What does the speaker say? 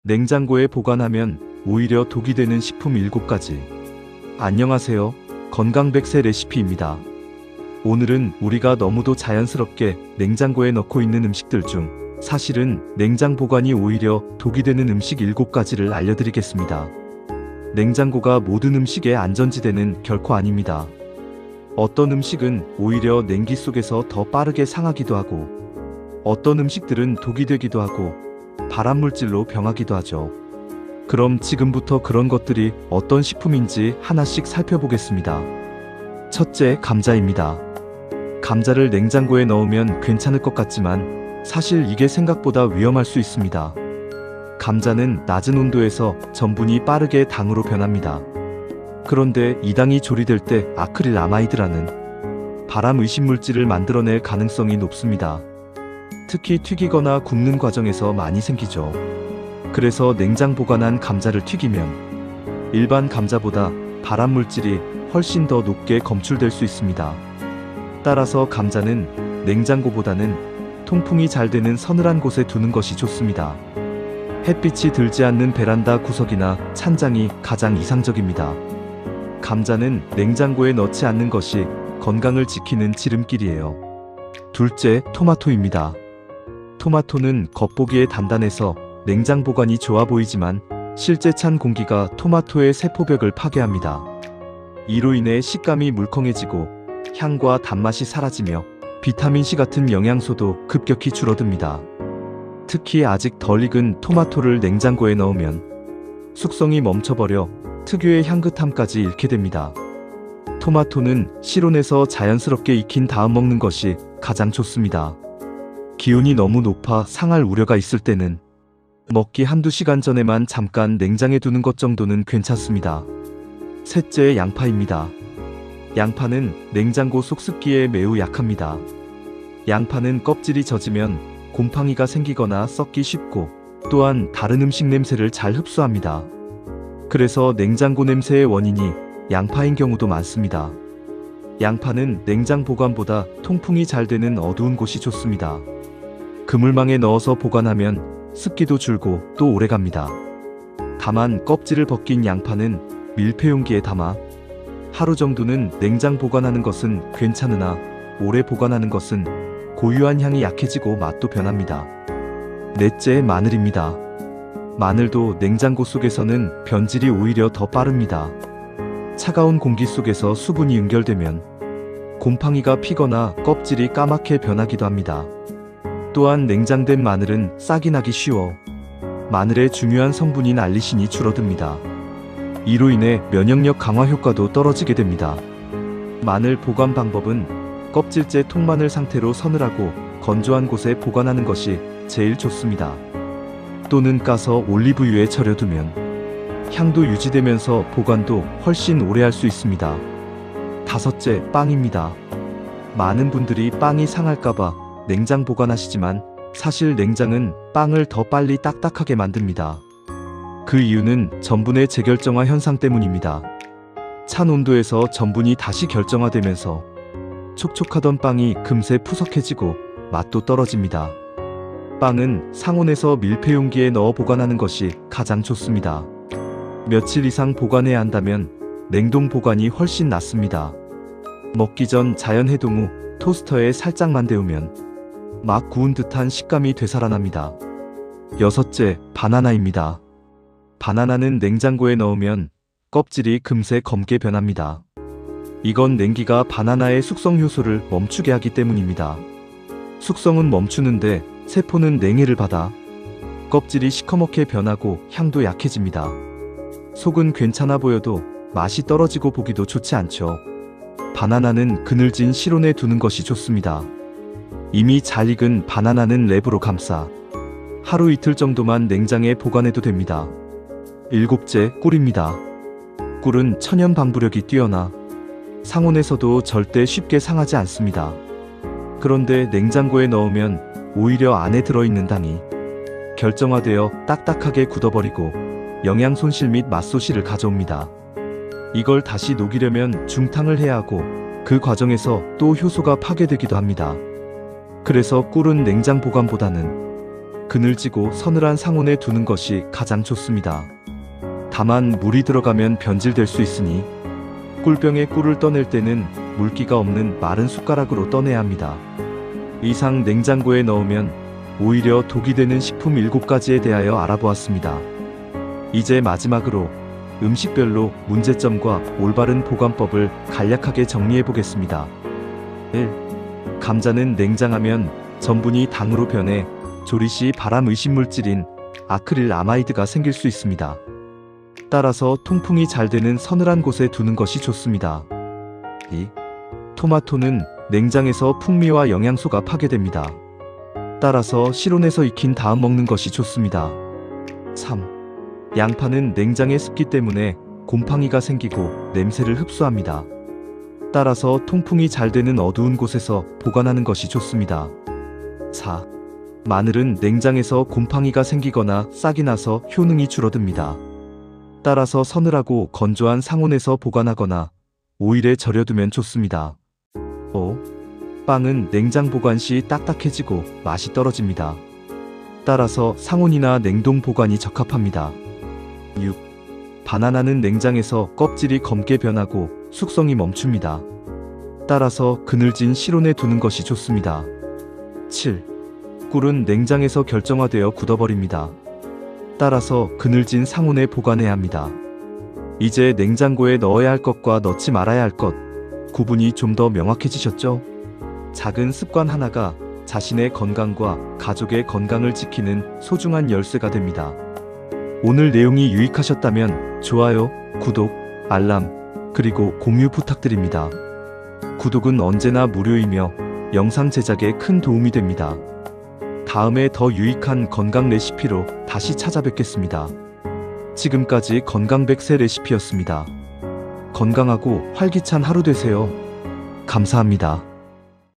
냉장고에 보관하면 오히려 독이 되는 식품 7가지. 안녕하세요. 건강100세 레시피입니다. 오늘은 우리가 너무도 자연스럽게 냉장고에 넣고 있는 음식들 중 사실은 냉장 보관이 오히려 독이 되는 음식 7가지를 알려드리겠습니다. 냉장고가 모든 음식의 안전지대는 결코 아닙니다. 어떤 음식은 오히려 냉기 속에서 더 빠르게 상하기도 하고, 어떤 음식들은 독이 되기도 하고 발암물질로 병하기도 하죠. 그럼 지금부터 그런 것들이 어떤 식품인지 하나씩 살펴보겠습니다. 첫째, 감자입니다. 감자를 냉장고에 넣으면 괜찮을 것 같지만 사실 이게 생각보다 위험할 수 있습니다. 감자는 낮은 온도에서 전분이 빠르게 당으로 변합니다. 그런데 이 당이 조리될 때 아크릴아마이드라는 발암 의심물질을 만들어낼 가능성이 높습니다. 특히 튀기거나 굽는 과정에서 많이 생기죠. 그래서 냉장 보관한 감자를 튀기면 일반 감자보다 발암물질이 훨씬 더 높게 검출될 수 있습니다. 따라서 감자는 냉장고보다는 통풍이 잘 되는 서늘한 곳에 두는 것이 좋습니다. 햇빛이 들지 않는 베란다 구석이나 찬장이 가장 이상적입니다. 감자는 냉장고에 넣지 않는 것이 건강을 지키는 지름길이에요. 둘째, 토마토입니다. 토마토는 겉보기에 단단해서 냉장 보관이 좋아 보이지만 실제 찬 공기가 토마토의 세포벽을 파괴합니다. 이로 인해 식감이 물컹해지고 향과 단맛이 사라지며 비타민C 같은 영양소도 급격히 줄어듭니다. 특히 아직 덜 익은 토마토를 냉장고에 넣으면 숙성이 멈춰버려 특유의 향긋함까지 잃게 됩니다. 토마토는 실온에서 자연스럽게 익힌 다음 먹는 것이 가장 좋습니다. 기온이 너무 높아 상할 우려가 있을 때는 먹기 한두 시간 전에만 잠깐 냉장에 두는 것 정도는 괜찮습니다. 셋째, 양파입니다. 양파는 냉장고 속 습기에 매우 약합니다. 양파는 껍질이 젖으면 곰팡이가 생기거나 썩기 쉽고 또한 다른 음식 냄새를 잘 흡수합니다. 그래서 냉장고 냄새의 원인이 양파인 경우도 많습니다. 양파는 냉장 보관보다 통풍이 잘 되는 어두운 곳이 좋습니다. 그물망에 넣어서 보관하면 습기도 줄고 또 오래갑니다. 다만 껍질을 벗긴 양파는 밀폐용기에 담아 하루 정도는 냉장 보관하는 것은 괜찮으나 오래 보관하는 것은 고유한 향이 약해지고 맛도 변합니다. 넷째, 마늘입니다. 마늘도 냉장고 속에서는 변질이 오히려 더 빠릅니다. 차가운 공기 속에서 수분이 응결되면 곰팡이가 피거나 껍질이 까맣게 변하기도 합니다. 또한 냉장된 마늘은 싹이 나기 쉬워 마늘의 중요한 성분인 알리신이 줄어듭니다. 이로 인해 면역력 강화 효과도 떨어지게 됩니다. 마늘 보관 방법은 껍질째 통마늘 상태로 서늘하고 건조한 곳에 보관하는 것이 제일 좋습니다. 또는 까서 올리브유에 절여두면 향도 유지되면서 보관도 훨씬 오래 할 수 있습니다. 다섯째, 빵입니다. 많은 분들이 빵이 상할까봐 냉장 보관하시지만 사실 냉장은 빵을 더 빨리 딱딱하게 만듭니다. 그 이유는 전분의 재결정화 현상 때문입니다. 찬 온도에서 전분이 다시 결정화되면서 촉촉하던 빵이 금세 푸석해지고 맛도 떨어집니다. 빵은 상온에서 밀폐용기에 넣어 보관하는 것이 가장 좋습니다. 며칠 이상 보관해야 한다면 냉동 보관이 훨씬 낫습니다. 먹기 전 자연 해동 후 토스터에 살짝만 데우면 막 구운 듯한 식감이 되살아납니다. 여섯째, 바나나입니다. 바나나는 냉장고에 넣으면 껍질이 금세 검게 변합니다. 이건 냉기가 바나나의 숙성 효소를 멈추게 하기 때문입니다. 숙성은 멈추는데 세포는 냉해를 받아 껍질이 시커멓게 변하고 향도 약해집니다. 속은 괜찮아 보여도 맛이 떨어지고 보기도 좋지 않죠. 바나나는 그늘진 실온에 두는 것이 좋습니다. 이미 잘 익은 바나나는 랩으로 감싸 하루 이틀 정도만 냉장에 보관해도 됩니다. 일곱째, 꿀입니다. 꿀은 천연 방부력이 뛰어나 상온에서도 절대 쉽게 상하지 않습니다. 그런데 냉장고에 넣으면 오히려 안에 들어있는 당이 결정화되어 딱딱하게 굳어버리고 영양 손실 및 맛소실을 가져옵니다. 이걸 다시 녹이려면 중탕을 해야 하고 그 과정에서 또 효소가 파괴되기도 합니다. 그래서 꿀은 냉장 보관보다는 그늘지고 서늘한 상온에 두는 것이 가장 좋습니다. 다만 물이 들어가면 변질될 수 있으니 꿀병에 꿀을 떠낼 때는 물기가 없는 마른 숟가락으로 떠내야 합니다. 이상 냉장고에 넣으면 오히려 독이 되는 식품 7가지에 대하여 알아보았습니다. 이제 마지막으로 음식별로 문제점과 올바른 보관법을 간략하게 정리해 보겠습니다. 1. 감자는 냉장하면 전분이 당으로 변해 조리 시 발암 의심 물질인 아크릴 아마이드가 생길 수 있습니다. 따라서 통풍이 잘 되는 서늘한 곳에 두는 것이 좋습니다. 2. 토마토는 냉장에서 풍미와 영양소가 파괴됩니다. 따라서 실온에서 익힌 다음 먹는 것이 좋습니다. 3. 양파는 냉장의 습기 때문에 곰팡이가 생기고 냄새를 흡수합니다. 따라서 통풍이 잘 되는 어두운 곳에서 보관하는 것이 좋습니다. 4. 마늘은 냉장에서 곰팡이가 생기거나 싹이 나서 효능이 줄어듭니다. 따라서 서늘하고 건조한 상온에서 보관하거나 오일에 절여두면 좋습니다. 5. 빵은 냉장 보관 시 딱딱해지고 맛이 떨어집니다. 따라서 상온이나 냉동 보관이 적합합니다. 6. 바나나는 냉장에서 껍질이 검게 변하고 숙성이 멈춥니다. 따라서 그늘진 실온에 두는 것이 좋습니다. 7. 꿀은 냉장에서 결정화되어 굳어버립니다. 따라서 그늘진 상온에 보관해야 합니다. 이제 냉장고에 넣어야 할 것과 넣지 말아야 할 것, 구분이 좀 더 명확해지셨죠? 작은 습관 하나가 자신의 건강과 가족의 건강을 지키는 소중한 열쇠가 됩니다. 오늘 내용이 유익하셨다면 좋아요, 구독, 알람, 그리고 공유 부탁드립니다. 구독은 언제나 무료이며 영상 제작에 큰 도움이 됩니다. 다음에 더 유익한 건강 레시피로 다시 찾아뵙겠습니다. 지금까지 건강100세 레시피였습니다. 건강하고 활기찬 하루 되세요. 감사합니다.